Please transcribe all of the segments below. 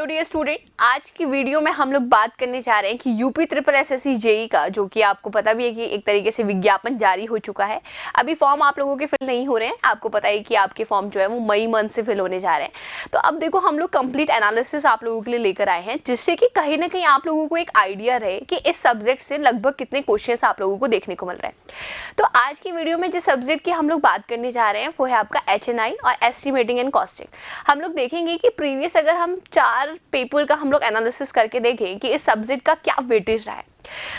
Hello dear student, आज की video में हम लोग बात करने जा रहे हैं कि यूपी ट्रिपल एसएससी जेई का, जो कि आपको पता भी है कि एक तरीके से विज्ञापन जारी हो चुका है। अभी फॉर्म आप लोगों के फिल नहीं हो रहे हैं। आपको पता है कि आपके फॉर्म जो है वो मई मंथ से फिल होने जा रहे हैं। तो अब देखो, हम लोग कंप्लीट एनालिसिस आप लोगों के लिए लेकर आए हैं, जिससे कि कहीं ना कहीं आप लोगों को एक आइडिया रहे कि इस सब्जेक्ट से लगभग कितने क्वेश्चन आप लोगों को देखने को मिल रहे हैं। तो आज की वीडियो में जिस सब्जेक्ट की हम लोग बात करने जा रहे हैं वो है आपका HNI और एस्टिमेटिंग एंड कॉस्टिंग। हम लोग देखेंगे कि प्रीवियस अगर हम 4 पेपर का हम लोग एनालिसिस करके देखें कि इस सब्जेक्ट का क्या वेटेज रहा है।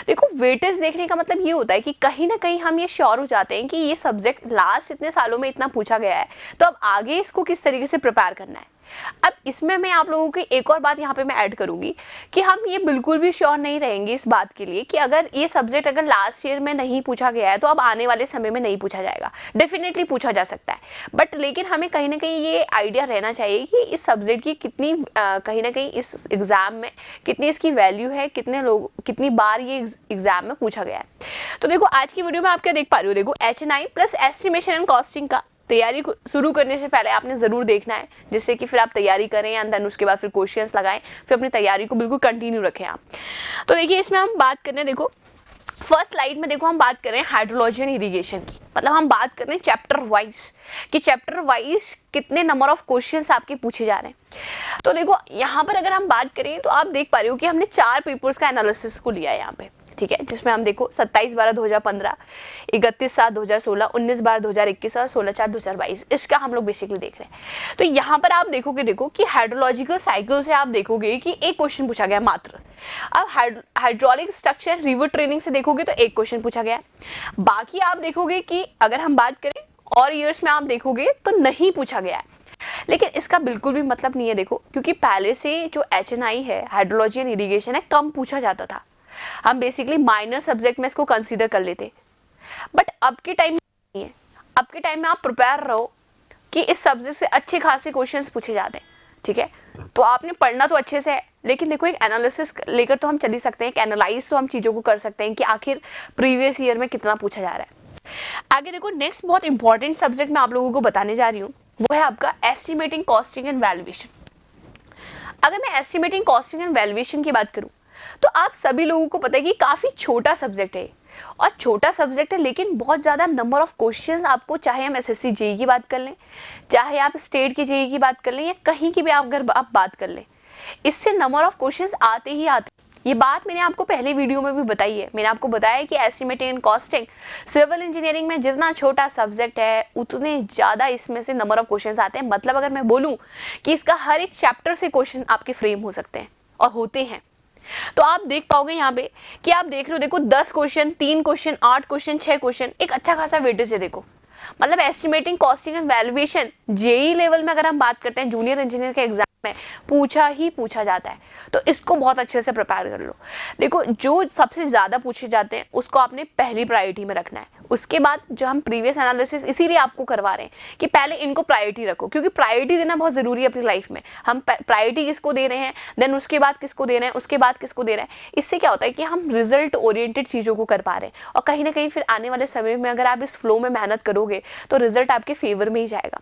देखो, वेटेज देखने का मतलब ये होता है कि कहीं ना कहीं हम ये श्योर हो जाते हैं कि ये सब्जेक्ट लास्ट इतने सालों में इतना पूछा गया है, तो अब आगे इसको किस तरीके से प्रिपेयर करना है। अब इसमें मैं आप लोगों की एक और बात यहाँ पे मैं ऐड करूंगी कि हम ये बिल्कुल भी श्योर नहीं रहेंगे इस बात के लिए कि अगर ये सब्जेक्ट अगर लास्ट ईयर में नहीं पूछा गया है तो अब आने वाले समय में नहीं पूछा जाएगा। डेफिनेटली पूछा जा सकता है, बट लेकिन हमें कहीं ना कहीं ये आइडिया रहना चाहिए कि इस सब्जेक्ट की कितनी कहीं ना कहीं इस एग्जाम में कितनी इसकी वैल्यू है, कितने लोग कितनी बार ये एग्जाम में पूछा गया है। तो देखो, आज की वीडियो में आप क्या देख पा रहे हो, देखो HNI plus estimation and costing का तैयारी शुरू करने से पहले आपने ज़रूर देखना है, जिससे कि फिर आप तैयारी करें एंड देन उसके बाद फिर क्वेश्चंस लगाएं, फिर अपनी तैयारी को बिल्कुल कंटिन्यू रखें आप। तो देखिए, इसमें हम बात करने, देखो फर्स्ट स्लाइड में देखो हम बात कर रहे हैं हाइड्रोलॉजी एंड इरिगेशन की। मतलब हम बात कर रहे हैं चैप्टर वाइज कि चैप्टर वाइज कितने नंबर ऑफ क्वेश्चंस आपके पूछे जा रहे हैं। तो देखो, यहाँ पर अगर हम बात करें तो आप देख पा रहे हो कि हमने 4 पेपर्स का एनालिसिस को लिया है यहाँ पे, ठीक है, जिसमें हम देखो 27/12/2015, 31/7/2016, 19/12/2021 और 16/4/2022 इसका हम लोग बेसिकली देख रहे हैं। तो यहाँ पर आप देखोगे, देखो कि हाइड्रोलॉजिकल साइकिल से आप देखोगे कि एक क्वेश्चन पूछा गया मात्र। अब हाइड्रोलिक स्ट्रक्चर रिवर ट्रेनिंग से देखोगे तो एक क्वेश्चन पूछा गया। बाकी आप देखोगे कि अगर हम बात करें और ईयर्स में आप देखोगे तो नहीं पूछा गया है। लेकिन इसका बिल्कुल भी मतलब नहीं है, देखो, क्योंकि पहले से जो HNI है, हाइड्रोलॉजी एंड इरिगेशन है, कम पूछा जाता था। हम बेसिकली माइनर सब्जेक्ट में इसको कंसीडर कर लेते, बट अब के टाइम में नहीं है। अब के टाइम में आप प्रिपेयर रहो कि इस सब्जेक्ट से अच्छे खासे क्वेश्चंस पूछे जाते हैं, ठीक है। तो आपने पढ़ना तो अच्छे से है, लेकिन देखो एक एनालिसिस लेकर तो हम चल ही सकते हैं, एक एनालाइज तो हम चीज़ों को कर सकते हैं कि आखिर प्रीवियस ईयर में कितना पूछा जा रहा है। आगे देखो, नेक्स्ट बहुत इंपॉर्टेंट सब्जेक्ट मैं आप लोगों को बताने जा रही हूँ, वो है आपका एस्टिमेटिंग, कॉस्टिंग एंड वैल्यूएशन। अगर मैं एस्टिमेटिंग, कॉस्टिंग एंड वैल्यूएशन की बात करूँ तो आप सभी लोगों को पता है कि काफ़ी छोटा सब्जेक्ट है, और छोटा सब्जेक्ट है लेकिन बहुत ज़्यादा नंबर ऑफ क्वेश्चंस आपको, चाहे हम SSC जेई की बात कर लें, चाहे आप स्टेट की जेई की बात कर लें, या कहीं की भी अगर आप बात कर लें, इससे नंबर ऑफ क्वेश्चंस आते ही आते। ये बात मैंने आपको पहले वीडियो में भी बताई है। मैंने आपको बताया कि estimating and costing civil engineering में जितना छोटा सब्जेक्ट है उतने ज़्यादा इसमें से नंबर ऑफ क्वेश्चंस आते हैं। मतलब अगर मैं बोलूँ कि इसका हर एक चैप्टर से क्वेश्चन आपके फ्रेम हो सकते हैं और होते हैं। तो आप देख पाओगे यहाँ पे कि आप देख रहे हो, देखो 10 क्वेश्चन, 3 क्वेश्चन, 8 क्वेश्चन, 6 क्वेश्चन, एक अच्छा खासा वेटेज है। देखो मतलब estimating, costing and valuation JE level में अगर हम बात करते हैं, जूनियर इंजीनियर के एग्जाम में पूछा जाता है, तो इसको बहुत अच्छे से प्रिपेयर कर लो। देखो, जो सबसे ज़्यादा पूछे जाते हैं उसको आपने पहली प्रायोरिटी में रखना है। उसके बाद जो हम प्रीवियस एनालिसिस इसीलिए आपको करवा रहे हैं कि पहले इनको प्रायोरिटी रखो, क्योंकि प्रायोरिटी देना बहुत ज़रूरी है अपनी लाइफ में। हम प्रायोरिटी किसको दे रहे हैं, देन उसके बाद किसको दे रहे हैं, उसके बाद किसको दे रहे हैं। इससे क्या होता है कि हम रिजल्ट ओरिएंटेड चीज़ों को कर पा रहे हैं, और कहीं ना कहीं फिर आने वाले समय में अगर आप इस फ्लो में मेहनत करोगे तो रिजल्ट आपके फेवर में ही जाएगा।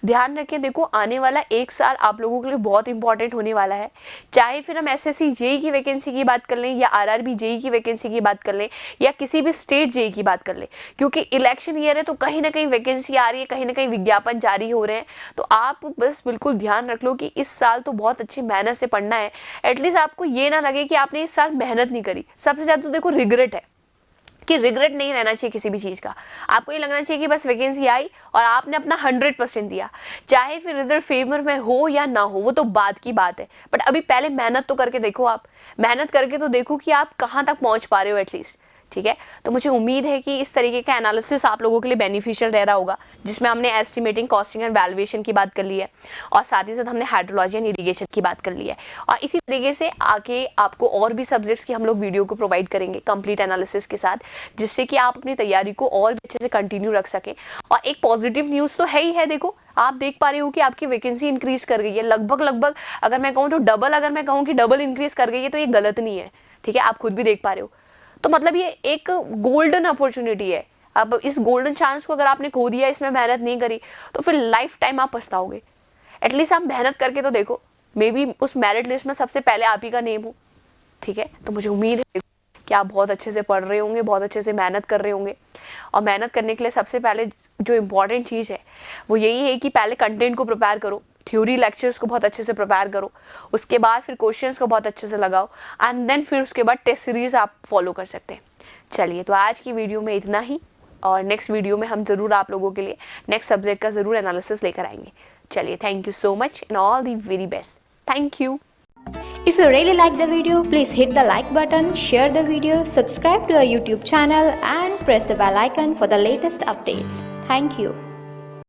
ध्यान रखें, देखो आने वाला 1 साल आप लोगों के लिए बहुत इंपॉर्टेंट होने वाला है। चाहे फिर हम SSC जेई की वैकेंसी की बात कर लें, या RRB जेई की वैकेंसी की बात कर लें, या किसी भी स्टेट जेई की बात कर लें, क्योंकि इलेक्शन ईयर है तो कहीं ना कहीं वैकेंसी आ रही है, कहीं ना कहीं विज्ञापन जारी हो रहे हैं। तो आप बस बिल्कुल ध्यान रख लो कि इस साल तो बहुत अच्छी मेहनत से पढ़ना है। एटलीस्ट आपको ये ना लगे कि आपने इस साल मेहनत नहीं करी। सबसे ज़्यादा तो देखो रिग्रेट है, कि रिग्रेट नहीं रहना चाहिए किसी भी चीज़ का। आपको ये लगना चाहिए कि बस वैकेंसी आई और आपने अपना 100% दिया, चाहे फिर रिजल्ट फेवर में हो या ना हो, वो तो बाद की बात है। बट अभी पहले मेहनत तो करके देखो, आप मेहनत करके तो देखो कि आप कहाँ तक पहुँच पा रहे हो एटलीस्ट, ठीक है। तो मुझे उम्मीद है कि इस तरीके का एनालिसिस आप लोगों के लिए बेनिफिशियल रह रहा होगा, जिसमें हमने एस्टिमेटिंग, कॉस्टिंग एंड वैल्यूएशन की बात कर ली है, और साथ ही साथ हमने हाइड्रोलॉजी एंड इरिगेशन की बात कर ली है। और इसी तरीके से आगे आपको और भी सब्जेक्ट्स की हम लोग वीडियो को प्रोवाइड करेंगे कंप्लीट एनालिसिस के साथ, जिससे कि आप अपनी तैयारी को और भी अच्छे से कंटिन्यू रख सकें। और एक पॉजिटिव न्यूज़ तो है ही है, देखो आप देख पा रहे हो कि आपकी वैकेंसी इंक्रीज कर गई है, लगभग अगर मैं कहूँ तो डबल, अगर मैं कहूँ कि डबल इंक्रीज कर गई है तो ये गलत नहीं है, ठीक है, आप खुद भी देख पा रहे हो। तो मतलब ये एक गोल्डन अपॉर्चुनिटी है। अब इस गोल्डन चांस को अगर आपने खो दिया, इसमें मेहनत नहीं करी, तो फिर लाइफ टाइम आप पछताओगे। एटलीस्ट आप मेहनत करके तो देखो, मे बी उस मेरिट लिस्ट में सबसे पहले आप ही का नेम हो, ठीक है। तो मुझे उम्मीद है कि आप बहुत अच्छे से पढ़ रहे होंगे, बहुत अच्छे से मेहनत कर रहे होंगे। और मेहनत करने के लिए सबसे पहले जो इम्पॉर्टेंट चीज़ है वो यही है कि पहले कंटेंट को प्रिपेयर करो, थ्योरी लेक्चर्स को बहुत अच्छे से प्रिपेयर करो, उसके बाद फिर क्वेश्चंस को बहुत अच्छे से लगाओ, एंड देन फिर उसके बाद टेस्ट सीरीज़ आप फॉलो कर सकते हैं। चलिए, तो आज की वीडियो में इतना ही, और नेक्स्ट वीडियो में हम ज़रूर आप लोगों के लिए नेक्स्ट सब्जेक्ट का ज़रूर एनालिसिस लेकर आएंगे। चलिए, thank you so much and all the very best. Thank you. If you really like the video, please hit the like button, share the video, subscribe to our YouTube channel and press the bell icon for the latest updates. Thank you.